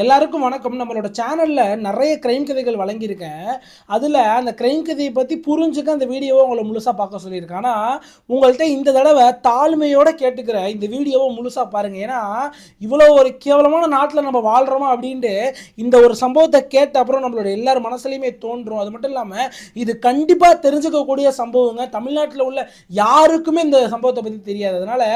எல்லாருக்கும் வணக்கம். நம்மளோட சேனல்ல நிறைய கிரைம் கதைகள் வழங்கியிருக்கேன். அதில் அந்த கிரைம் கதையை பற்றி புரிஞ்சுக்க அந்த வீடியோவை உங்களை முழுசாக பார்க்க சொல்லியிருக்கேன். ஆனால் உங்கள்கிட்ட இந்த தடவை தாழ்மையோடு கேட்டுக்கிறேன், இந்த வீடியோவை முழுசாக பாருங்கள். ஏன்னா இவ்வளோ ஒரு கேவலமான நாட்டில் நம்ம வாழ்கிறோமா அப்படின்ட்டு இந்த ஒரு சம்பவத்தை கேட்ட அப்புறம் நம்மளோட எல்லார் மனசுலையுமே தோன்றும். அது மட்டும் இல்லாமல் இது கண்டிப்பாக தெரிஞ்சுக்கக்கூடிய சம்பவங்க. தமிழ்நாட்டில் உள்ள யாருக்குமே இந்த சம்பவத்தை பற்றி தெரியாது. அதனால்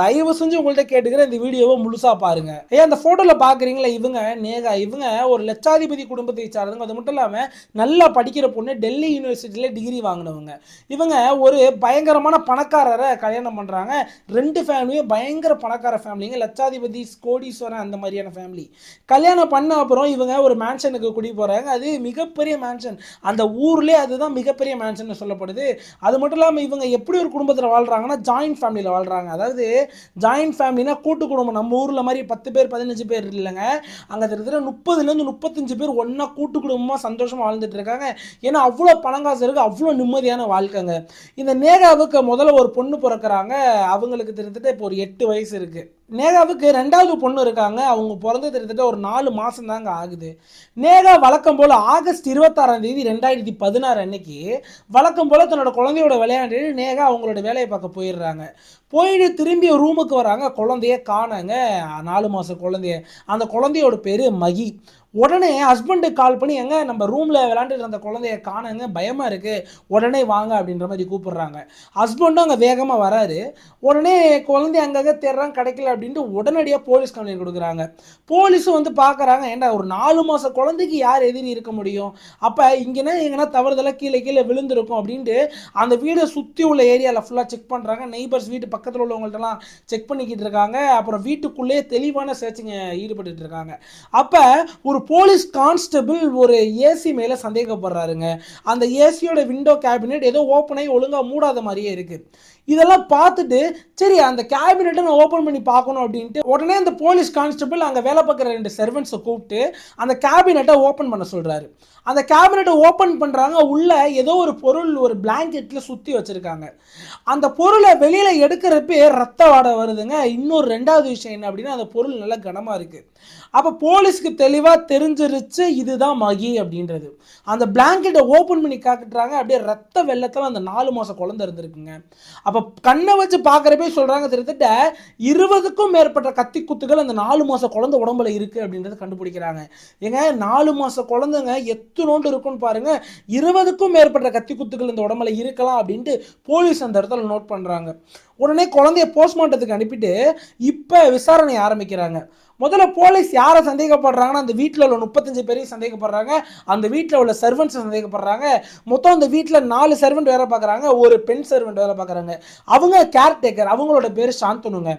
தயவு செஞ்சு உங்கள்கிட்ட கேட்டுக்கிறேன், இந்த வீடியோவை முழுசாக பாருங்கள். அந்த ஃபோட்டோவில் பார்க்குறீங்களா, இவங்க நேகா. இவங்க ஒரு லட்சாதிபதி குடும்பத்தை சார்ந்தவங்க. அது மட்டும் இல்லாமல் நல்லா படிக்கிற பொண்ணு, டெல்லி யூனிவர்சிட்டியில் டிகிரி வாங்கினவங்க. இவங்க ஒரு பயங்கரமான பணக்காரரை கல்யாணம் பண்ணுறாங்க. ரெண்டு ஃபேமிலியும் பயங்கர பணக்கார ஃபேமிலிங்க, லட்சாதிபதி, கோடீஸ்வரன் அந்த மாதிரியான ஃபேமிலி. கல்யாணம் பண்ண அப்புறம் இவங்க ஒரு மேன்ஷனுக்கு குடி போகிறாங்க. அது மிகப்பெரிய மேன்ஷன், அந்த ஊர்லேயே அதுதான் மிகப்பெரிய மேன்ஷன் சொல்லப்படுது. அது மட்டும் இல்லாமல் இவங்க எப்படி ஒரு குடும்பத்தில் வாழ்கிறாங்கன்னா ஜாயின்ட் ஃபேமிலியில் வாழ்கிறாங்க. அதாவது ஜாயின்ட் ஃபேமிலினா கூட்டு குடும்பம். நம்ம ஊரில் மாதிரி 10 பேர் 15 பேர் இல்லைங்க. அங்கே கிட்டத்தட்ட 30லேருந்து 35 பேர் ஒன்றா கூட்டு குடும்பமாக சந்தோஷமாக வாழ்ந்துட்டு இருக்காங்க. ஏன்னா அவ்வளோ பணங்காசு இருக்குது, அவ்வளோ நிம்மதியான வாழ்க்கைங்க. இந்த நேகாவுக்கு முதல்ல ஒரு பொண்ணு பிறக்கிறாங்க. அவங்களுக்கு கிட்டத்தட்ட இப்போ ஒரு 8 வயசு இருக்குது. நேகாவுக்கு ரெண்டாவது பொண்ணு இருக்காங்க. அவங்க பிறந்து கிட்டத்தட்ட ஒரு 4 மாதம் தாங்க ஆகுது. நேகா வழக்கம் போல் ஆகஸ்ட் 26 2016 அன்னைக்கு வழக்கம் போல் தன்னோட குழந்தையோட விளையாண்டு நேகா அவங்களோட வேலையை பார்க்க போயிடுறாங்க. போயிட்டு திரும்பி ரூமுக்கு வராங்க. குழந்தைய காணாங்க, 4 மாதம் குழந்தைய. அந்த குழந்தையோட பேர் மகி. உடனே ஹஸ்பண்டுக்கு கால் பண்ணி, எங்க நம்ம ரூமில் விளாண்டுட்டு இருந்த குழந்தைய காணுங்க, பயமாக இருக்குது, உடனே வாங்க அப்படின்ற மாதிரி கூப்பிடுறாங்க. ஹஸ்பண்டும் அங்கே வேகமாக வராரு. உடனே குழந்தைய அங்கங்கே தேடுறாங்க, கிடைக்கல அப்படின்ட்டு உடனடியாக போலீஸ் கம்ப்ளைண்ட் கொடுக்குறாங்க. போலீஸும் வந்து பார்க்குறாங்க, ஏன்டா ஒரு 4 மாத குழந்தைக்கு யார் எதிரி இருக்க முடியும், அப்போ இங்கேனா எங்கன்னா தவறுதலாக கீழே கீழே விழுந்திருக்கும் அப்படின்ட்டு அந்த வீடை சுற்றி உள்ள ஏரியாவில் ஃபுல்லாக செக் பண்ணுறாங்க. நெய்பர்ஸ் வீட்டு பக்கத்தில் உள்ளவங்கள்ட்டலாம் செக் பண்ணிக்கிட்டு இருக்காங்க. அப்புறம் வீட்டுக்குள்ளேயே தெளிவான சர்ச்சிங்க ஈடுபட்டு இருக்காங்க. அப்போ ஒரு போலீஸ் கான்ஸ்டபிள் ஒரு ஏசி மேலே சந்தேகப்படுறாருங்க. அந்த ஏசியோட விண்டோ கேபினெட் ஏதோ ஓப்பன் ஆகி ஒழுங்காக மூடாத மாதிரியே இருக்குது. இதெல்லாம் பார்த்துட்டு சரி அந்த கேபினெட்டை நான் ஓப்பன் பண்ணி பார்க்கணும் அப்படின்ட்டு உடனே அந்த போலீஸ் கான்ஸ்டபிள் அங்கே வேலை பார்க்குற 2 சர்வெண்ட்ஸை கூப்பிட்டு அந்த கேபினெட்டை ஓப்பன் பண்ண சொல்கிறாரு. அந்த கேபினெட்டை ஓப்பன் பண்ணுறாங்க. உள்ள ஏதோ ஒரு பொருள் ஒரு பிளாங்கெட்டில் சுற்றி வச்சுருக்காங்க. அந்த பொருளை வெளியில் எடுக்கிறப்பே ரத்த வாடை வருதுங்க. இன்னொரு ரெண்டாவது விஷயம் என்ன அப்படின்னா, அந்த பொருள் நல்லா கனமாக இருக்குது. அப்போ போலீஸ்க்கு தெளிவாக தெரிஞ்சிருச்சு இதுதான் மகி அப்படின்றது. அந்த பிளாங்கெட்டை ஓப்பன் பண்ணி காட்டுறாங்க. அப்படியே ரத்த வெள்ளத்தில் அந்த 4 மாதம் குழந்தை இருந்திருக்குங்க. அப்போ கண்ணை வச்சு பார்க்குறப்பே சொல்கிறாங்க, கிட்டத்தட்ட 20க்கும் மேற்பட்ட கத்தி குத்துகள் அந்த 4 மாத குழந்தை உடம்புல இருக்குது அப்படின்றத கண்டுபிடிக்கிறாங்க. ஏங்க 4 மாத குழந்தைங்க எத்தனோண்டு இருக்குன்னு பாருங்க. 20க்கும் மேற்பட்ட கத்தி குத்துகள் இந்த உடம்புல இருக்கலாம் அப்படின்ட்டு போலீஸ் அந்த இடத்துல நோட் பண்ணுறாங்க. உடனே குழந்தைய போஸ்ட்மார்ட்டத்துக்கு அனுப்பிட்டு இப்போ விசாரணை ஆரம்பிக்கிறாங்க. முதல்ல போலீஸ் யாரை சந்தேகப்படுறாங்கன்னா, அந்த வீட்டில் உள்ள 35 பேரையும் சந்தேகப்படுறாங்க. அந்த வீட்டில் உள்ள சர்வெண்ட்ஸை சந்தேகப்படுறாங்க. மொத்தம் அந்த வீட்டில் 4 சர்வெண்ட் வேலை பார்க்குறாங்க, ஒரு பெண் சர்வெண்ட் வேலை பார்க்குறாங்க. அவங்க கேர்டேக்கர், அவங்களோட பேர் சாந்தனுங்க.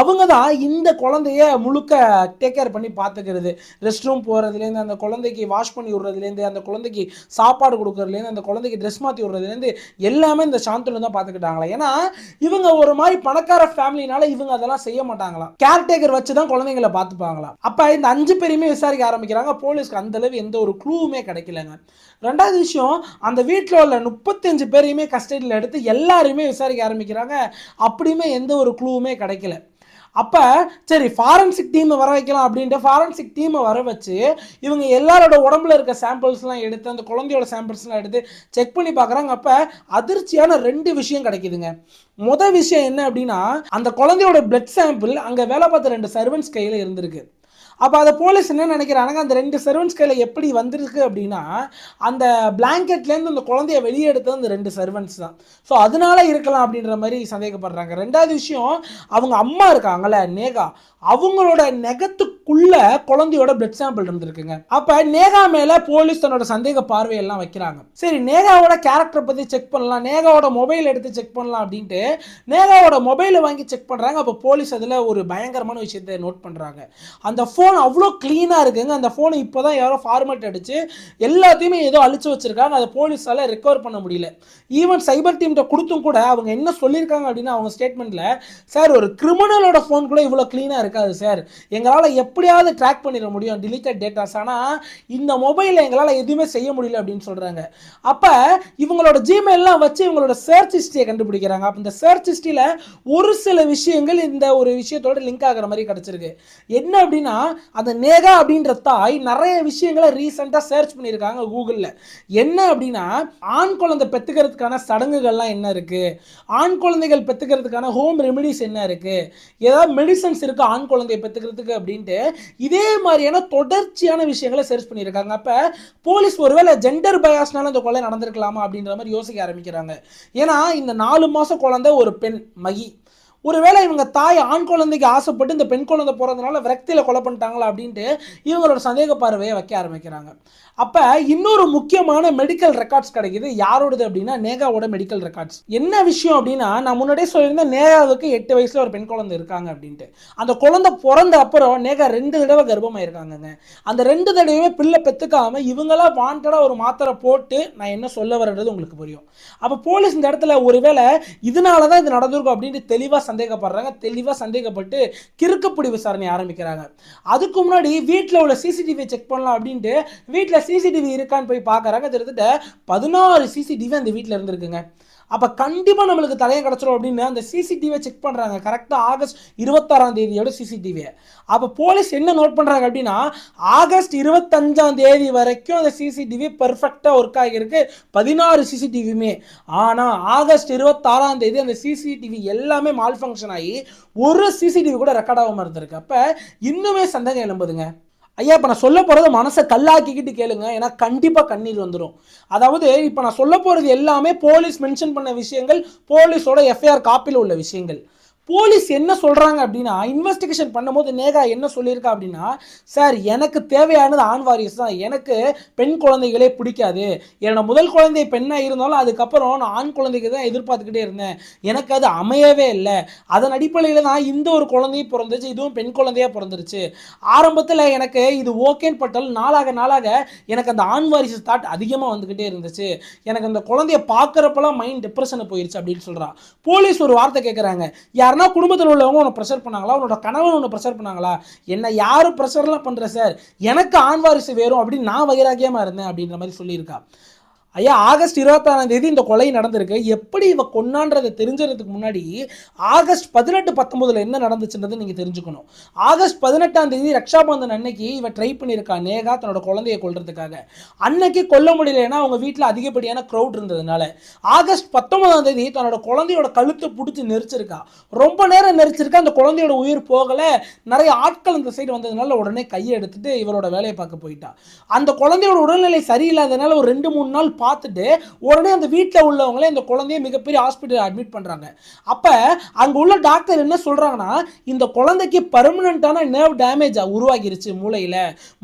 அவங்க தான் இந்த குழந்தைய முழுக்க டேக் கேர் பண்ணி பார்த்துக்கிறது. ரெஸ்ட் ரூம் போகிறதுலேருந்து, அந்த குழந்தைக்கு வாஷ் பண்ணி விடுறதுலேருந்து, அந்த குழந்தைக்கு சாப்பாடு கொடுக்குறதுலேருந்து, அந்த குழந்தைக்கு ட்ரெஸ் மாற்றி விடுறதுலேருந்து எல்லாமே இந்த சாந்தனு தான் பார்த்துக்கிட்டாங்களா. ஏன்னா இவங்க ஒரு மாதிரி பணக்கார ஃபேமிலினால இவங்க அதெல்லாம் செய்ய மாட்டாங்களாம். கேர்டேக்கர் வச்சு தான் குழந்தைங்களை பார்த்துப்பாங்களாம். அப்ப இந்த 5 பேரையுமே விசாரிக்க ஆரம்பிக்கிறாங்க. போலீஸ்க்கு அந்த அளவு எந்த ஒரு க்ளூவுமே கிடைக்கலங்க. ரெண்டாவது விஷயம், அந்த வீட்டில் உள்ள 35 பேரையுமே கஸ்டடியில் எடுத்து எல்லாருமே விசாரிக்க ஆரம்பிக்கிறாங்க. அப்படியுமே எந்த ஒரு க்ளூவுமே கிடைக்கல. அப்போ சரி ஃபாரன்சிக் டீமை வர வைக்கலாம் அப்படின்ட்டு ஃபாரன்சிக் டீமை வர வச்சு இவங்க எல்லாரோட உடம்புல இருக்க சாம்பிள்ஸ்லாம் எடுத்து அந்த குழந்தையோட சாம்பிள்ஸ்லாம் எடுத்து செக் பண்ணி பார்க்குறாங்க. அப்போ அதிர்ச்சியான 2 விஷயம் கிடைக்குதுங்க. முதல் விஷயம் என்ன அப்படின்னா, அந்த குழந்தையோட பிளட் சாம்பிள் அங்கே வேலை பார்த்த 2 சர்வெண்ட்ஸ் கையில் இருந்திருக்கு. அப்போ அதை போலீஸ் என்ன நினைக்கிறாங்க, அந்த 2 சர்வெண்ட்ஸ் கையில் எப்படி வந்திருக்கு அப்படின்னா, அந்த பிளாங்கெட்லேருந்து அந்த குழந்தைய வெளியே எடுத்தது அந்த 2 சர்வெண்ட்ஸ் தான். ஸோ அதனால இருக்கலாம் அப்படின்ற மாதிரி சந்தேகப்படுறாங்க. ரெண்டாவது விஷயம், அவங்க அம்மா இருக்காங்கல்ல நேகா, அவங்களோட நெகத்துக்குள்ள குழந்தையோட பிளட் சாம்பிள் இருந்திருக்குங்க. அப்போ நேகா மேலே போலீஸ் தன்னோட சந்தேக பார்வையெல்லாம் வைக்கிறாங்க. சரி நேகாவோட கேரக்டரை பற்றி செக் பண்ணலாம், நேகாவோட மொபைல் எடுத்து செக் பண்ணலாம் அப்படின்ட்டு நேகாவோட மொபைலை வாங்கி செக் பண்ணுறாங்க. அப்போ போலீஸ் அதில் ஒரு பயங்கரமான விஷயத்தை நோட் பண்ணுறாங்க. அந்த ஃபோன் அவ்வளோ க்ளீனாக இருக்குங்க. அந்த ஃபோனை இப்போ தான் யாரோ ஃபார்மேட் அடித்து எல்லாத்தையுமே ஏதோ அழிச்சு வச்சிருக்காங்க. அதை போலீஸால் ரெக்கவர் பண்ண முடியல. ஈவன் சைபர் டீம்கிட்ட கொடுத்தும் கூட அவங்க என்ன சொல்லியிருக்காங்க அப்படின்னா, அவங்க ஸ்டேட்மெண்ட்டில், சார் ஒரு கிரிமினலோட ஃபோன் கூட இவ்வளோ க்ளீனாக இருக்காது சார், எங்களால் எப்படியாவது ட்ராக் பண்ணிட முடியும் டிலீட்டட் டேட்டாஸ், ஆனால் இந்த மொபைலில் எங்களால் எதுவுமே செய்ய முடியல அப்படின்னு சொல்கிறாங்க. அப்போ இவங்களோட ஜிமெயிலாம் வச்சு இவங்களோட சர்ச் ஹிஸ்ட்ரியை கண்டுபிடிக்கிறாங்க. அப்போ இந்த சர்ச் ஹிஸ்ட்ரியில் ஒரு சில விஷயங்கள் இந்த ஒரு விஷயத்தோட லிங்க் ஆகிற மாதிரி கிடச்சிருக்கு. என்ன அப்படின்னா, அந்த நேகா அப்படின்ற தாய் நிறைய விஷயங்களை ரீசெண்டாக சர்ச் பண்ணியிருக்காங்க கூகுளில். என்ன அப்படின்னா, ஆண் குழந்தை பெற்றுக்கிறதுக்கான சடங்குகள்லாம் என்ன இருக்குது, ஆண் குழந்தைகள் பெற்றுக்கிறதுக்கான ஹோம் ரெமெடிஸ் என்ன இருக்குது, ஏதாவது மெடிசன்ஸ் இருக்குது ஆண் குழந்தையை பெற்றுக்கிறதுக்கு அப்படின்ட்டு இதே மாதிரியான தொடர்ச்சியான விஷயங்களை சர்ச் பண்ணியிருக்காங்க. அப்போ போலீஸ் ஒருவேளை ஜெண்டர் பயாஸ்னால இந்த கொலை நடந்திருக்கலாமா அப்படின்ற மாதிரி யோசிக்க ஆரம்பிக்கிறாங்க. ஏன்னா இந்த 4 மாதம் குழந்தை ஒரு பெண் மகி, ஒருவேளை இவங்க தாய் ஆண் குழந்தைக்கு ஆசைப்பட்டு இந்த பெண் குழந்தை பிறந்தனால விரக்தியில் கொலை பண்ணிட்டாங்களா அப்படின்ட்டு இவங்களோட சந்தேக பார்வையை வைக்க ஆரம்பிக்கிறாங்க. அப்போ இன்னொரு முக்கியமான மெடிக்கல் ரெக்கார்ட்ஸ் கிடைக்குது. யாரோடது அப்படின்னா நேகாவோட மெடிக்கல் ரெக்கார்ட்ஸ். என்ன விஷயம் அப்படின்னா, நான் முன்னாடியே சொல்லியிருந்தேன் நேகாவுக்கு 8 வயசுல ஒரு பெண் குழந்தை இருக்காங்க அப்படின்ட்டு. அந்த குழந்தை பிறந்த அப்புறம் நேகா 2 தடவை கர்ப்பமாயிருக்காங்க. அந்த 2 தடவையுமே பிள்ளை பெற்றுக்காம இவங்களா வாண்டடாக ஒரு மாத்திரை போட்டு, நான் என்ன சொல்ல வரது உங்களுக்கு புரியும். அப்போ போலீஸ் இந்த இடத்துல ஒருவேளை இதனால தான் இது நடந்திருக்கும் அப்படின்ட்டு தெளிவாக சந்தேகப்படுறாங்க. தெளிவாக சந்தேகப்பட்டு கிறுக்குப்பிடி விசாரணை ஆரம்பிக்கிறாங்க. அதுக்கு முன்னாடி வீட்டில் உள்ள சிசிடிவி செக் பண்ணலாம் அப்படின்ட்டு வீட்டில் சிசிடிவி இருக்கான்னு போய் பார்க்குறாங்க. கிட்டத்தட்ட 16 சிசிடிவி அந்த வீட்டில் இருந்திருக்குங்க. அப்போ கண்டிப்பாக நம்மளுக்கு தலையை கிடச்சிரும் அப்படின்னு அந்த சிசிடிவியை செக் பண்ணுறாங்க. கரெக்டாக ஆகஸ்ட் 26ஆம் தேதியோட சிசிடிவியை. அப்போ போலீஸ் என்ன நோட் பண்ணுறாங்க அப்படின்னா, ஆகஸ்ட் 25ஆம் தேதி வரைக்கும் அந்த சிசிடிவி பெர்ஃபெக்டாக ஒர்க் ஆகியிருக்கு, 16 சிசிடிவியுமே. ஆனால் ஆகஸ்ட் 26ஆம் தேதி அந்த சிசிடிவி எல்லாமே மால் ஃபங்க்ஷன் ஆகி ஒரு சிசிடிவி கூட ரெக்கார்ட் ஆகாமல் இருந்திருக்கு. அப்போ இன்னுமே சந்தேகம் எழும்புதுங்க. ஐயா, இப்போ நான் சொல்ல போகிறது மனசை கல்லாக்கிக்கிட்டு கேளுங்க, ஏன்னா கண்டிப்பாக கண்ணீர் வந்துடும். அதாவது இப்போ நான் சொல்ல போகிறது எல்லாமே போலீஸ் மென்ஷன் பண்ண விஷயங்கள், போலீஸோட எஃப்ஐஆர் காப்பியில் உள்ள விஷயங்கள். போலீஸ் என்ன சொல்கிறாங்க அப்படின்னா, இன்வெஸ்டிகேஷன் பண்ணும்போது நேகா என்ன சொல்லியிருக்கா அப்படின்னா, சார் எனக்கு தேவையானது ஆண் வாரிசு தான், எனக்கு பெண் குழந்தைகளே பிடிக்காது, என்னோட முதல் குழந்தை பெண்ணாக இருந்தாலும் அதுக்கப்புறம் நான் ஆண் குழந்தைக்கு தான் எதிர்பார்த்துக்கிட்டே இருந்தேன், எனக்கு அது அமையவே இல்லை, அதன் அடிப்படையில் தான் இந்த ஒரு குழந்தையும் பிறந்துச்சு, இதுவும் பெண் குழந்தையாக பிறந்துருச்சு. ஆரம்பத்தில் எனக்கு இது ஓகேன்னு பட்டாலும் நாளாக நாளாக எனக்கு அந்த ஆண் வாரிசு தாட் அதிகமாக வந்துக்கிட்டே இருந்துச்சு, எனக்கு அந்த குழந்தைய பார்க்குறப்பெல்லாம் மைண்ட் டிப்ரெஷனை போயிடுச்சு அப்படின்னு சொல்கிறா. போலீஸ் ஒரு வார்த்தை கேட்குறாங்க, யாருன்னா குடும்பத்தில் உள்ளவங்க உன்னை ப்ரெஷர் பண்ணாங்களா, உன்னோட கணவன் உன்னை ப்ரெஷர் பண்ணாங்களா? என்ன யாரும் ப்ரெஷர்லாம் பண்ணுற சார், எனக்கு ஆண் வாரிசு வேறும் அப்படின்னு நான் வைராக்கியமாக இருந்தேன் அப்படின்ற மாதிரி சொல்லியிருக்கா. ஐயா, ஆகஸ்ட் 26ஆம் தேதி இந்த கொலை நடந்திருக்கு. எப்படி இவ கொன்னான்றதை தெரிஞ்சதுக்கு முன்னாடி ஆகஸ்ட் 18, 19 என்ன நடந்துச்சுன்றது நீங்கள் தெரிஞ்சுக்கணும். ஆகஸ்ட் 18ஆம் தேதி ரக்ஷாபந்தன் அன்னைக்கு இவ ட்ரை பண்ணியிருக்கா நேகா தன்னோட குழந்தையை கொல்றதுக்காக. அன்னைக்கு கொல்ல முடியலன்னா அவங்க வீட்டில் அதிகப்படியான க்ரௌட் இருந்ததுனால ஆகஸ்ட் 19ஆம் தேதி தன்னோட குழந்தையோட கழுத்தை பிடிச்சி நெரிச்சிருக்கா. ரொம்ப நேரம் நெரிச்சிருக்கா, அந்த குழந்தையோட உயிர் போகலை. நிறைய ஆட்கள் இந்த சைடு வந்ததுனால உடனே கையை எடுத்துட்டு இவரோட வேலையை பார்க்க போயிட்டா. அந்த குழந்தையோட உடல்நிலை சரியில்லாதனால ஒரு 2-3 நாள் பார்த்துட்டு உடனே அந்த வீட்டில் உள்ளவங்களே இந்த குழந்தைய மிகப்பெரிய ஹாஸ்பிட்டல் அட்மிட் பண்ணுறாங்க. அப்போ அங்கே உள்ள டாக்டர் என்ன சொல்கிறாங்கன்னா, இந்த குழந்தைக்கு பர்மனண்டான நர்வ் டேமேஜ் உருவாகிருச்சு மூளையில்.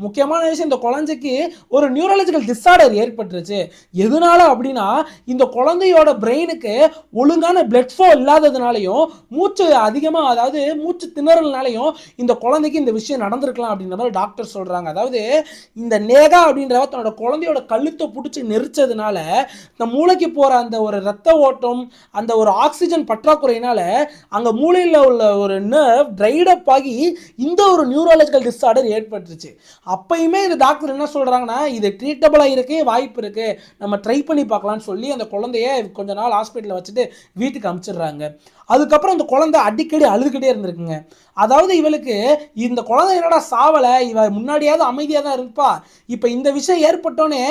முக்கியமான விஷயம், இந்த குழந்தைக்கு ஒரு நியூரலஜிக்கல் டிஸார்டர் ஏற்பட்டுருச்சு. எதனால அப்படின்னா, இந்த குழந்தையோட பிரெயினுக்கு ஒழுங்கான பிளட் ஃப்ளோ இல்லாததுனாலையும் மூச்சு அதிகமாக, அதாவது மூச்சு திணறல்னாலையும் இந்த குழந்தைக்கு இந்த விஷயம் நடந்திருக்கலாம் அப்படின்ற மாதிரி டாக்டர் சொல்கிறாங்க. அதாவது இந்த நேகா அப்படின்றவ தன்னோட குழந்தையோட கழுத்தை பிடிச்சி நெரிச்சதுனால இந்த மூளைக்கு போற அந்த ஒரு ரத்த ஓட்டம், அந்த ஒரு ஆக்சிஜன் பற்றாக்குறையினால அங்க மூளையில் உள்ள ஒரு நர்வ் ட்ரைட் அப் ஆகி இந்த ஒரு நியூரலாஜிக்கல் டிஸார்டர் ஏற்பட்டுருச்சு. அப்பயுமே இந்த டாக்டர் என்ன சொல்றாங்கன்னா, இது ட்ரீட்டபிளா இருக்கு, வாய்ப்பு இருக்கு, நம்ம ட்ரை பண்ணி பார்க்கலாம்னு சொல்லி அந்த குழந்தைய கொஞ்ச நாள் ஹாஸ்பிட்டலில் வச்சுட்டு வீட்டுக்கு அனுப்பிச்சிடுறாங்க. அதுக்கப்புறம் அந்த குழந்தை அடிக்கடி அழுதுகிட்டே இருந்திருக்குங்க. அதாவது இவளுக்கு இந்த குழந்தை என்னடா சாவலை, இவ முன்னாடியாவது அமைதியாக தான் இருப்பா, இப்போ இந்த விஷயம் ஏற்பட்டோன்னே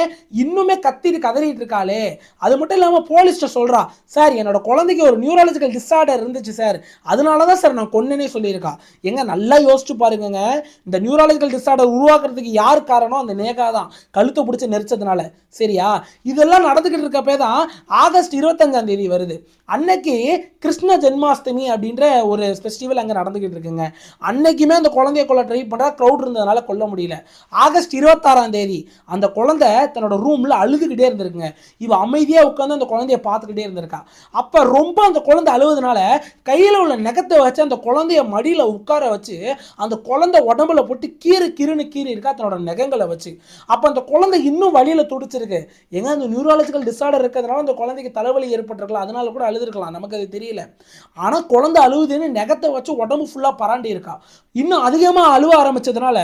இன்னுமே கத்திட்டு கதறிட்டு இருக்காளே. அது மட்டும் இல்லாமல் போலீஸ்ட்ட சொல்கிறா, சார் என்னோட குழந்தைக்கு ஒரு நியூரலாஜிக்கல் டிஸார்டர் இருந்துச்சு சார், அதனால தான் சார் நான் கொன்னேனே சொல்லியிருக்கா. எங்க நல்லா யோசிச்சு பாருங்க, இந்த நியூரலாஜிக்கல் டிஸார்டர் உருவாக்குறதுக்கு யார் காரணம்? அந்த நேகா தான், கழுத்தை பிடிச்சி நெரிச்சதுனால. சரியா? இதெல்லாம் நடந்துக்கிட்டு இருக்கப்பே தான் ஆகஸ்ட் 25ஆம் தேதி வருது. அன்னைக்கு கிருஷ்ண ஜென்மாஷ்டமி அப்படின்ற ஒரு ஃபெஸ்டிவல் அங்கே நடந்துக்கிட்டு இருக்குங்க. அன்னைக்குமே அந்த குழந்தைய கொல்ல ட்ரை பண்ணுறா, க்ரௌட் இருந்ததுனால கொல்ல முடியல. ஆகஸ்ட் 26ஆம் தேதி அந்த குழந்தை தன்னோட ரூமில் அழுதுகிட்டே இருந்திருக்குங்க. இவ அமைதியாக உட்காந்து அந்த குழந்தைய பார்த்துக்கிட்டே இருந்திருக்கா. அப்போ ரொம்ப அந்த குழந்தை அழுவதுனால கையில் உள்ள நகத்தை வச்சு அந்த குழந்தைய மடியில் உட்கார வச்சு அந்த குழந்தை உடம்புல போட்டு கீறுன்னு கீறி இருக்கா தன்னோட நகங்களை வச்சு. அப்போ அந்த குழந்தை இன்னும் வழியில் துடிச்சிருக்கு. எங்க அந்த நியூரலாஜிக்கல் டிஸார்டர் இருக்கிறதுனால அந்த குழந்தைக்கு தலைவலி ஏற்பட்டிருக்கலாம், அதனால கூட அழுதுருக்கலாம், நமக்கு அது தெரியல. ஆனால் குழந்தை அழுவுதுன்னு நெகத்தை வச்சு உடம்பு ஃபுல்லாக பராண்டி இருக்கா. இன்னும் அதிகமாக அழுவ ஆரம்பிச்சதுனால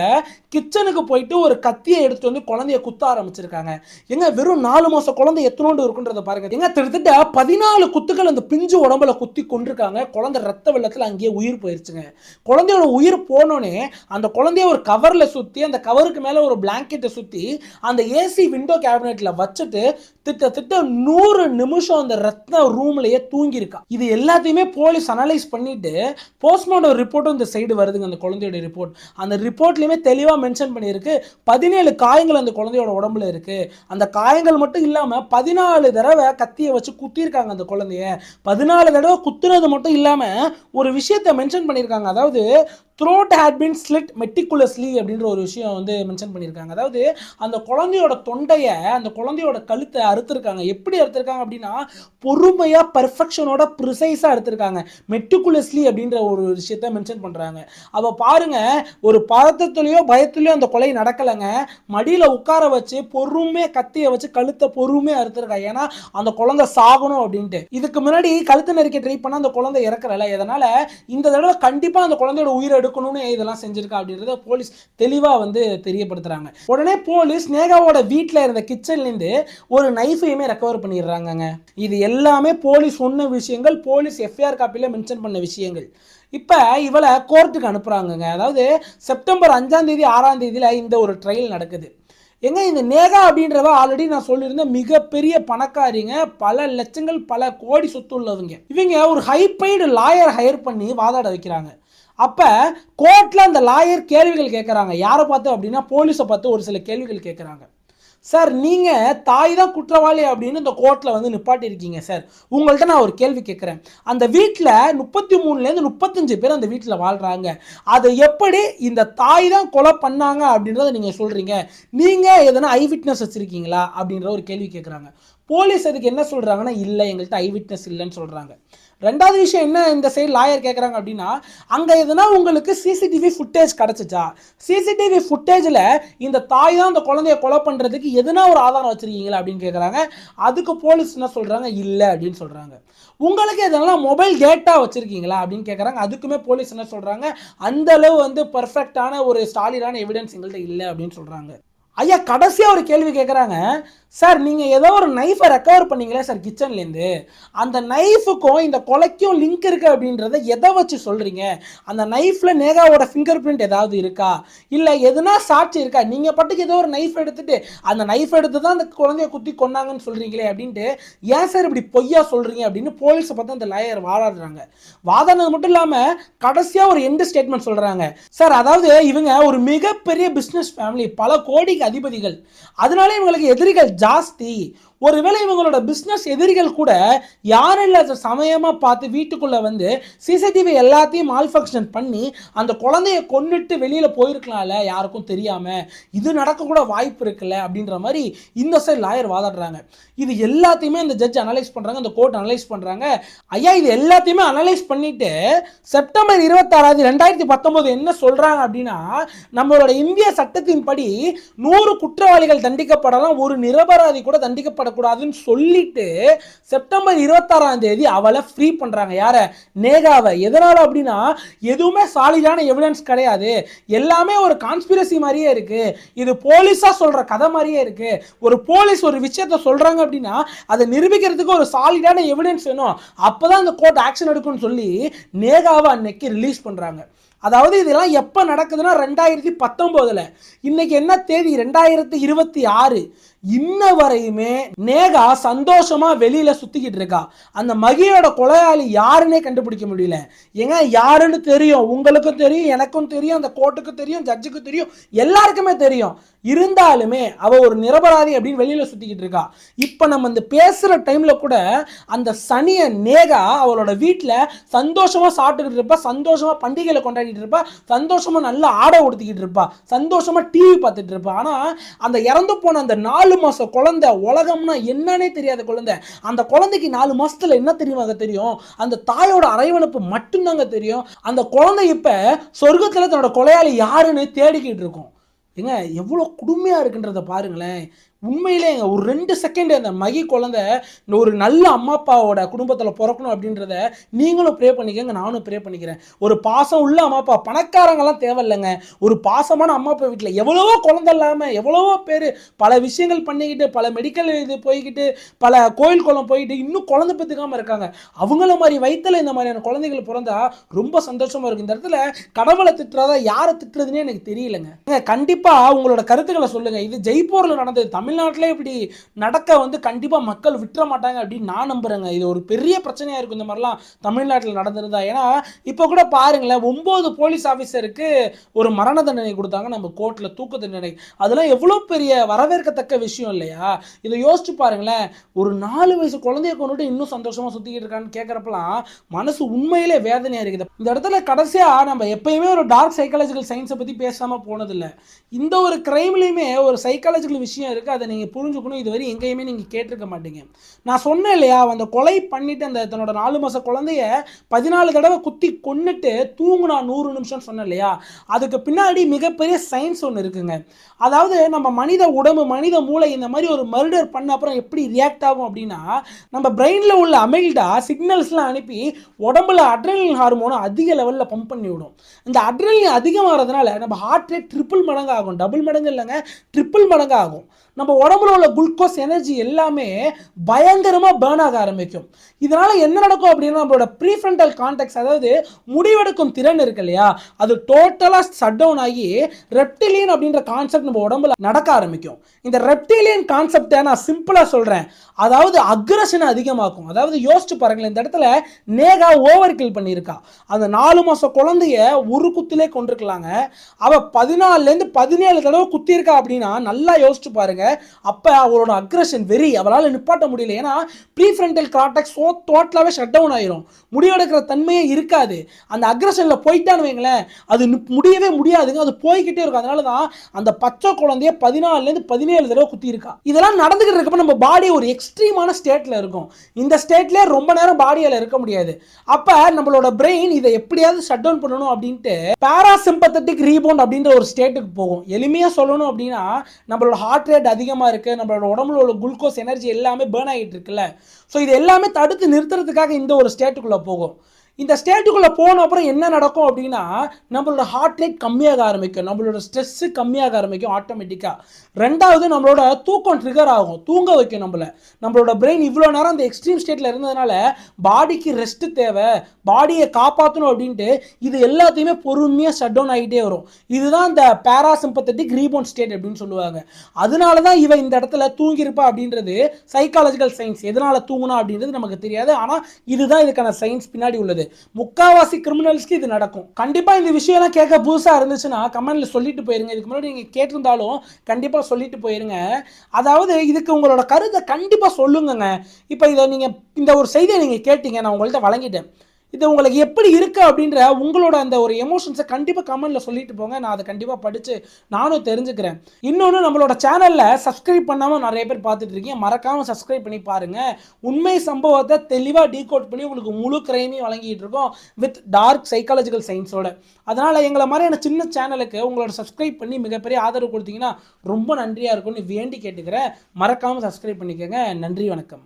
கிச்சனுக்கு போயிட்டு ஒரு கத்தியை எடுத்து வந்து குழந்தைய குத்த ஆரம்பிச்சிருக்காங்க. எங்க வெறும் 4 மாசம் குழந்தை எத்தனோண்டு இருக்குன்றத பாருங்க. எங்க கிட்டத்தட்ட 14 குத்துக்கள் அந்த பிஞ்சு உடம்புல குத்தி கொண்டிருக்காங்க. குழந்தை ரத்த வெள்ளத்தில் அங்கேயே உயிர் போயிருச்சுங்க. குழந்தையோட உயிர் போனோடனே அந்த குழந்தைய ஒரு கவர்ல சுத்தி, அந்த கவருக்கு மேல ஒரு பிளாங்கெட்டை சுத்தி அந்த ஏசி விண்டோ கேபினெட்ல வச்சுட்டு திட்டத்தட்ட 100 நிமிஷம் அந்த ரத்த ரூம்லயே தூங்கி இருக்கா. இது எல்லாத்தையுமே போலீஸ் அனலைஸ் பண்ணிட்டு போஸ்ட்மார்ட்டம் ரிப்போர்ட்டும் இந்த சைடு வருதுங்க. அந்த குழந்தையோட ரிப்போர்ட், அந்த ரிப்போர்ட்லயுமே தெளிவா மென்ஷன் பண்ணியிருக்கு. 17 காயங்கள் அந்த குழந்தையோட உடம்புல இருக்கு. அந்த காயங்கள் மட்டும் இல்லாம 14 தடவை கத்தியை வச்சு குத்திருக்காங்க அந்த குழந்தைய. 14 தடவை குத்துனது மட்டும் இல்லாம ஒரு விஷயத்தை மென்ஷன் பண்ணியிருக்காங்க. அதாவது throat had been slit meticulously அப்படின்ற ஒரு விஷயம் வந்து மென்ஷன் பண்ணியிருக்காங்க. அதாவது அந்த குழந்தையோட தொண்டையை, அந்த குழந்தையோட கழுத்தை அறுத்திருக்காங்க. எப்படி அறுத்திருக்காங்க அப்படின்னா பொறுமையா பெர்ஃபெக்ஷனோட ப்ரிசைஸா எடுத்திருக்காங்க. மெட்டிகுலஸ்லி அப்படின்ற ஒரு விஷயத்த மென்ஷன் பண்றாங்க. அவ பாருங்க, ஒரு பதட்டத்திலயோ பயத்திலயோ அந்த கொலை நடக்கலைங்க. மடியில உட்கார வச்சு பொறுமையா கத்தியை வச்சு கழுத்தை பொறுமையா அறுத்திருக்கா. ஏன்னா அந்த குழந்தை சாகணும் அப்படின்ட்டு. இதுக்கு முன்னாடி கழுத்தை நெருக்க ட்ரை பண்ண அந்த குழந்தை இறக்கறல. இதனால இந்த தடவை கண்டிப்பா அந்த குழந்தையோட உயிரை எடுக்கணும்னு இதெல்லாம் செஞ்சிருக்கா அப்படின்றத போலீஸ் தெளிவா வந்து தெரியப்படுத்துறாங்க. உடனே போலீஸ் நேகாவோட வீட்டில் இருந்த கிச்சன்ல இருந்து ஒரு நைஃபையுமே ரெக்கவர் பண்ணிடுறாங்க. இது எல்லாமே போலீஸ் சொன்ன விஷயங்கள், போலீஸ் எஃப்ஐஆர் காப்பியில மென்ஷன் பண்ண விஷயங்கள். இப்போ இவளை கோர்ட்டுக்கு அனுப்புறாங்க. அதாவது செப்டம்பர் 5ஆம் தேதி 6ஆம் தேதியில இந்த ஒரு ட்ரையல் நடக்குது. எங்க இந்த நேகா அப்படின்றவ ஆல்ரெடி நான் சொல்லியிருந்தேன், மிகப்பெரிய பணக்காரிங்க, பல லட்சங்கள் பல கோடி சொத்து உள்ளவங்க. இவங்க ஒரு ஹைபெய்டு லாயர் ஹையர் பண்ணி வாதாட வைக்கிறாங்க. அப்போ கோர்ட்டில் அந்த லாயர் கேள்விகள் கேட்குறாங்க. யாரை பார்த்து அப்படின்னா போலீஸை பார்த்து ஒரு சில கேள்விகள் கேட்குறாங்க. சார், நீங்கள் தாய் தான் குற்றவாளி அப்படின்னு இந்த கோர்ட்டில் வந்து நிப்பாட்டியிருக்கீங்க சார். உங்கள்கிட்ட நான் ஒரு கேள்வி கேட்குறேன். அந்த வீட்டில் 33லேருந்து 35 பேர் அந்த வீட்டில் வாழ்கிறாங்க. அதை எப்படி இந்த தாய் தான் கொலை பண்ணாங்க அப்படின்றத நீங்கள் சொல்கிறீங்க? நீங்கள் எதனா ஐ விட்னஸ் வச்சுருக்கீங்களா அப்படின்ற ஒரு கேள்வி கேட்குறாங்க. போலீஸ் அதுக்கு என்ன சொல்கிறாங்கன்னா, இல்லை எங்கள்கிட்ட ஐ விட்னஸ் இல்லைன்னு சொல்கிறாங்க. ரெண்டாவது விஷயம் என்ன இந்த சைடு லாயர் கேட்குறாங்க அப்படின்னா, அங்கே எதுனா உங்களுக்கு சிசிடிவி ஃபுட்டேஜ் கிடச்சிச்சா? சிசிடிவி ஃபுட்டேஜில் இந்த தாய் தான் அந்த குழந்தைய கொலை பண்ணுறதுக்கு எதுனா ஒரு ஆதாரம் வச்சுருக்கீங்களா அப்படின்னு கேட்குறாங்க. அதுக்கு போலீஸ் என்ன சொல்கிறாங்க, இல்லை அப்படின்னு சொல்கிறாங்க. உங்களுக்கு எதெல்லாம் மொபைல் டேட்டா வச்சுருக்கீங்களா அப்படின்னு கேட்குறாங்க. அதுக்குமே போலீஸ் என்ன சொல்கிறாங்க, அந்த அளவு வந்து பர்ஃபெக்டான ஒரு சாலிடான எவிடன்ஸ் எங்கள்கிட்ட இல்லை அப்படின்னு சொல்கிறாங்க. ஐயா, கடைசியாக ஒரு கேள்வி கேட்குறாங்க. சார், நீங்கள் ஏதோ ஒரு நைஃபை ரெக்கவர் பண்ணீங்களே சார் கிச்சன்லேருந்து, அந்த நைஃபுக்கும் இந்த கொலைக்கும் லிங்க் இருக்குது அப்படின்றத எதை வச்சு சொல்கிறீங்க? அந்த நைஃப்பில் நேகாவோட ஃபிங்கர் பிரிண்ட் ஏதாவது இருக்கா, இல்லை எதுனா சாட்சி இருக்கா? நீங்கள் பட்டுக்கு ஏதோ ஒரு நைஃப் எடுத்துட்டு அந்த நைஃப் எடுத்து தான் அந்த குழந்தைய குத்தி கொண்டாங்கன்னு சொல்கிறீங்களே அப்படின்ட்டு, ஏன் சார் இப்படி பொய்யா சொல்கிறீங்க அப்படின்னு போலீஸை பார்த்து அந்த லாயர் வாதாடுறாங்க. வாதாடுறது மட்டும் இல்லாமல் கடைசியாக ஒரு எண்டு ஸ்டேட்மெண்ட் சொல்கிறாங்க. சார், அதாவது இவங்க ஒரு மிகப்பெரிய பிஸ்னஸ் ஃபேமிலி, பல கோடிக்கு அதிபதிகள், அதனால இவங்களுக்கு எதிரிகள் ஜாஸ்தி. ஒருவேளை இவங்களோட பிஸ்னஸ் எதிரிகள் கூட யாரும் இல்லாத சமயமாக பார்த்து வீட்டுக்குள்ளே வந்து சிசிடிவி எல்லாத்தையும் மால்ஃபங்க்ஷன் பண்ணி அந்த குழந்தைய கொன்னுட்டு வெளியில் போயிருக்கலாம்ல, யாருக்கும் தெரியாமல். இது நடக்கக்கூட வாய்ப்பு இருக்குல்ல அப்படின்ற மாதிரி இந்த சைடு லாயர் வாதாடுறாங்க. இது எல்லாத்தையுமே இந்த ஜட்ஜ் அனலைஸ் பண்ணுறாங்க, இந்த கோர்ட் அனலைஸ் பண்ணுறாங்க. ஐயா, இது எல்லாத்தையுமே அனலைஸ் பண்ணிட்டு செப்டம்பர் 26, 2019 என்ன சொல்கிறாங்க அப்படின்னா, நம்மளோட இந்திய சட்டத்தின்படி 100 குற்றவாளிகள் தண்டிக்கப்படலாம், ஒரு நிரபராதி கூட தண்டிக்கப்படக்கூடாதுன்னு சொல்லிட்டு செப்டம்பர் 26ஆம் தேதி அவளை ஃப்ரீ பண்றாங்க. யார? நேகாவை. எதனால அப்படின்னா, எதுவுமே சாலிடான எவிடன்ஸ் கிடையாது, எல்லாமே ஒரு கான்ஸ்பிரசி மாதிரியே இருக்கு, இது போலீஸா சொல்ற கதை மாதிரியே இருக்கு. ஒரு போலீஸ் ஒரு விஷயத்த சொல்றாங்க அப்படின்னா அதை நிரூபிக்கிறதுக்கு ஒரு சாலிடான எவிடன்ஸ் வேணும், அப்பதான் அந்த கோர்ட் ஆக்ஷன் எடுக்கும்னு சொல்லி நேகாவை அன்னைக்கு ரிலீஸ் பண்றாங்க. அதாவது இதெல்லாம் எப்போ நடக்குதுன்னா 2019. இன்னைக்கு என்ன தேதி? 2026. இன்ன வரையுமே நேகா சந்தோஷமா வெளியில சுத்திக்கிட்டு இருக்கா. அந்த மகியோட கொலையாளி யாருன்னே கண்டுபிடிக்க முடியல. ஏங்க, யாருன்னு தெரியும், உங்களுக்கும் தெரியும், எனக்கும் தெரியும், அந்த கோர்ட்டுக்கு தெரியும், ஜட்ஜுக்கு தெரியும், எல்லாருக்குமே தெரியும். இருந்தாலுமே அவ ஒரு நிரபராதி அப்படின்னு வெளியில சுத்திக்கிட்டு இருக்கா. இப்ப நம்ம இந்த பேசுற டைம்ல கூட அந்த சனிய நேகா அவளோட வீட்டுல சந்தோஷமா சாப்பிட்டுக்கிட்டு இருப்பா, சந்தோஷமா பண்டிகைகளை கொண்டாடிட்டு இருப்பா, சந்தோஷமா நல்லா ஆடை உடுத்திக்கிட்டு இருப்பா, சந்தோஷமா டிவி பார்த்துட்டு இருப்பா. ஆனா அந்த இறந்து போன அந்த 4 மாசம் குழந்தை, உலகம்னா என்னன்னே தெரியாத குழந்தை, அந்த குழந்தைக்கு 4 மாசத்துல என்ன தெரியும்? அந்த தாயோட அரவணைப்பு மட்டும்தாங்க தெரியும். அந்த குழந்தை இப்ப சொர்க்கத்துல தன்னோட கொலையாளி யாருன்னு தேடிக்கிட்டு இருக்கும். ஏங்க, எவ்வளோ கொடுமையாக இருக்குன்றத பாருங்களேன். உண்மையிலேங்க ஒரு 2 செகண்ட் அந்த மகி குழந்தை ஒரு நல்ல அம்மா அப்பாவோட குடும்பத்தில் பிறக்கணும் அப்படின்றத நீங்களும் ப்ரே பண்ணிக்கங்க, நானும் ப்ரே பண்ணிக்கிறேன். ஒரு பாசம் உள்ள அம்மா அப்பா, பணக்காரங்கெல்லாம் தேவையில்லைங்க. ஒரு பாசமான அம்மா அப்பா வீட்டில் எவ்வளவோ குழந்தை இல்லாமல் எவ்வளவோ பேர் பல விஷயங்கள் பண்ணிக்கிட்டு, பல மெடிக்கல் இது போய்கிட்டு, பல கோயில் குளம் போயிட்டு இன்னும் குழந்தை பெற்றுக்காமல் இருக்காங்க. அவங்கள மாதிரி வயிற்றில் இந்த மாதிரியான குழந்தைகள் பிறந்தா ரொம்ப சந்தோஷமா இருக்கும். இந்த இடத்துல கடவுளை திட்டுறதா யாரை திட்டுறதுன்னே எனக்கு தெரியலங்க. கண்டிப்பாக உங்களோட கருத்துக்களை சொல்லுங்க. இது ஜெய்ப்பூரில் நடந்தது, தமிழ்நாட்டிலே இப்படி நடக்க கண்டிப்பாக மக்கள் விட்டுற மாட்டாங்க அப்படின்னு நான் நம்புறேங்க. இது ஒரு பெரிய பிரச்சனையாக இருக்கும் இந்த மாதிரிலாம் தமிழ்நாட்டில் நடந்திருந்தா. ஏன்னா இப்போ கூட பாருங்களேன், 9 போலீஸ் ஆஃபீஸருக்கு ஒரு மரண தண்டனை கொடுத்தாங்க நம்ம கோர்ட்டில், தூக்கு தண்டனை. அதெல்லாம் எவ்வளோ பெரிய வரவேற்கத்தக்க விஷயம் இல்லையா? இதை யோசிச்சு பாருங்களேன். ஒரு 4 வயசு குழந்தைய கொண்டுட்டு இன்னும் சந்தோஷமா சுற்றிக்கிட்டு இருக்கான்னு கேட்குறப்பலாம் மனசு உண்மையிலே வேதனையாக இருக்குது. இந்த இடத்துல கடைசியாக நம்ம எப்பயுமே ஒரு டார்க் சைக்காலஜிக்கல் சயின்ஸை பற்றி பேசாமல் போனதில்லை. இந்த ஒரு கிரைம்லையுமே ஒரு சைக்காலஜிக்கல் விஷயம் இருக்குது, அதை நீங்கள் புரிஞ்சுக்கணும். இதுவரை எங்கேயுமே நீங்கள் கேட்டிருக்க மாட்டீங்க. நான் சொன்னேன் இல்லையா, அந்த கொலை பண்ணிட்டு அந்த தன்னோட 4 மாத குழந்தைய 14 தடவை குத்தி கொன்னுட்டு தூங்குனா 100 நிமிஷம் சொன்னேன் இல்லையா, அதுக்கு பின்னாடி மிகப்பெரிய சயின்ஸ் ஒன்று இருக்குங்க. அதாவது நம்ம மனித உடம்பு, மனித மூளை இந்த மாதிரி ஒரு மர்டர் பண்ண அப்புறம் எப்படி ரியாக்ட் ஆகும் அப்படின்னா, நம்ம பிரெயினில் உள்ள அமில்டா சிக்னல்ஸ்லாம் அனுப்பி உடம்புல அட்ரினலின் ஹார்மோனை அதிக லெவலில் பம்ப் பண்ணி விடும். இந்த அட்ரினலின் அதிகமாகிறதுனால நம்ம ஹார்ட் ரேட் ட்ரிபிள் மடங்கு ஆகும். டபுள் மடங்கு இல்லைங்க, ட்ரிபிள் மடங்கு ஆகும். நம்ம உடம்புல உள்ள குளுக்கோஸ் எனர்ஜி எல்லாமே பயங்கரமாக பேர்ன் ஆக ஆரம்பிக்கும். இதனால என்ன நடக்கும் அப்படின்னா, நம்மளோட ப்ரீஃப்ரண்டல் கான்டெக்ஸ், அதாவது முடிவெடுக்கும் திறன் இருக்கு இல்லையா, அது டோட்டலாக ஷட் டவுன் ஆகி ரெப்டிலியன் அப்படின்ற கான்செப்ட் நம்ம உடம்புல நடக்க ஆரம்பிக்கும். இந்த ரெப்டிலியன் கான்செப்டை நான் சிம்பிளாக சொல்கிறேன், அதாவது அக்ரஷனை அதிகமாக்கும். அதாவது யோசிச்சு பாருங்களேன், இந்த இடத்துல நேகா ஓவர் கில் பண்ணியிருக்கா. அந்த 4 மாதம் குழந்தைய ஒரு குத்திலே கொண்டிருக்கலாங்க. அவள் 14லேருந்து 17 தடவை குத்திருக்கா அப்படின்னா நல்லா யோசிச்சு பாருங்க. அப்போ அவளோட அக்ரஷன் வெறி அவளால் நிப்பாட்ட முடியல. ஏன்னா ப்ரீஃப்ரண்டல் கார்டெக்ஸ் டோட்டலாகவே ஷட் டவுன் ஆயிரும். முடிவெடுக்கிற தன்மையே இருக்காது. அந்த அக்ரஷனில் போயிட்டான்னு வைங்களேன், அது முடியவே முடியாதுங்க, அது போய்கிட்டே இருக்கும். அதனால தான் அந்த பச்சை குழந்தைய 14லேருந்து 17 தடவை குத்தி இருக்கா. இதெல்லாம் நடந்துகிட்டு இருக்கப்ப நம்ம பாடி ஒரு எக்ஸ்ட்ரீமான ஸ்டேட்டில் இருக்கும். இந்த ஸ்டேட்லேயே ரொம்ப நேரம் பாடியால் இருக்க முடியாது. அப்போ நம்மளோட பிரெயின் இதை எப்படியாவது ஷட் டவுன் பண்ணணும் அப்படின்ட்டு பாராசிம்பத்தட்டிக் ரீபவுண்ட் அப்படின்ற ஒரு ஸ்டேட்டுக்கு போகும். எளிமையாக சொல்லணும் அப்படின்னா, நம்மளோட ஹார்ட் ரேட் அதிகமாக இருக்குது, நம்மளோட உடம்புல உள்ள குளுக்கோஸ் எனர்ஜி எல்லாமே பேர்ன் ஆகிட்டு இருக்குல்ல, ஸோ இது எல்லாமே தடுத்து நிறுத்துறதுக்காக இந்த ஒரு ஸ்டேட்டுக்குள்ளே போகும். இந்த ஸ்டேட்டுக்குள்ளே போன அப்புறம் என்ன நடக்கும் அப்படின்னா, நம்மளோட ஹார்ட் ரேட் கம்மியாக ஆரம்பிக்கும், நம்மளோட ஸ்ட்ரெஸ்ஸு கம்மியாக ஆரம்பிக்கும் ஆட்டோமேட்டிக்காக. ரெண்டாவது, நம்மளோட தூக்கம் ட்ரிகர் ஆகும், தூங்க வைக்கும் நம்மளோட பிரெயின். இவ்வளோ நேரம் அந்த எக்ஸ்ட்ரீம் ஸ்டேட்டில் இருந்ததுனால பாடிக்கு ரெஸ்ட்டு தேவை, பாடியை காப்பாற்றணும் அப்படின்ட்டு இது எல்லாத்தையுமே பொறுமையாக ஷட் டவுன் ஆகிட்டே வரும். இதுதான் இந்த பாராசிம்பத்தட்டிக் ரீபவுண்ட் ஸ்டேட் அப்படின்னு சொல்லுவாங்க. அதனால தான் இவன் இந்த இடத்துல தூங்கியிருப்பா அப்படின்றது சைக்காலஜிக்கல் சயின்ஸ். எதனால் தூங்கினா அப்படின்றது நமக்கு தெரியாது, ஆனால் இதுதான் இதுக்கான சயின்ஸ் பின்னாடி உள்ளது. முக்காவாசி கிரிமினல்ஸ்க்கு இது நடக்கும். கண்டிப்பா இந்த விஷயம் கேட்க புதுசா இருந்துச்சுன்னா கமெண்ட்ல சொல்லிட்டு போயிருங்க. இதுக்கு முன்னாடி நீங்க கேட்டிருந்தாலும் கண்டிப்பா சொல்லிட்டு போயிருங்க. அதாவது இதுக்கு உங்களோட கருத்தை கண்டிப்பா சொல்லுங்க. இப்போ இதை நீங்க இந்த ஒரு செய்தியை நீங்க கேட்டீங்க, நான் உங்கள்கிட்ட வழங்கிட்டேன். இது உங்களுக்கு எப்படி இருக்கு அப்படின்ற உங்களோட அந்த ஒரு எமோஷன்ஸை கண்டிப்பாக கமெண்ட்டில் சொல்லிட்டு போங்க. நான் அதை கண்டிப்பாக படித்து நானும் தெரிஞ்சுக்கிறேன். இன்னொன்று, நம்மளோட சேனலில் சப்ஸ்கிரைப் பண்ணாமல் நிறைய பேர் பார்த்துட்டு இருக்கீங்க, மறக்காமல் சப்ஸ்கிரைப் பண்ணி பாருங்கள். உண்மை சம்பவத்தை தெளிவாக டீகோட் பண்ணி உங்களுக்கு முழு கிரைமையும் வழங்கிட்டு இருக்கோம் வித் டார்க் சைக்காலஜிக்கல் சயின்ஸோட. அதனால் எங்களை மாதிரியான சின்ன சேனலுக்கு உங்களோட சப்ஸ்கிரைப் பண்ணி மிகப்பெரிய ஆதரவு கொடுத்தீங்கன்னா ரொம்ப நன்றியாக இருக்கும்னு வேண்டி கேட்டுக்கிறேன். மறக்காமல் சப்ஸ்கிரைப் பண்ணிக்கோங்க. நன்றி, வணக்கம்.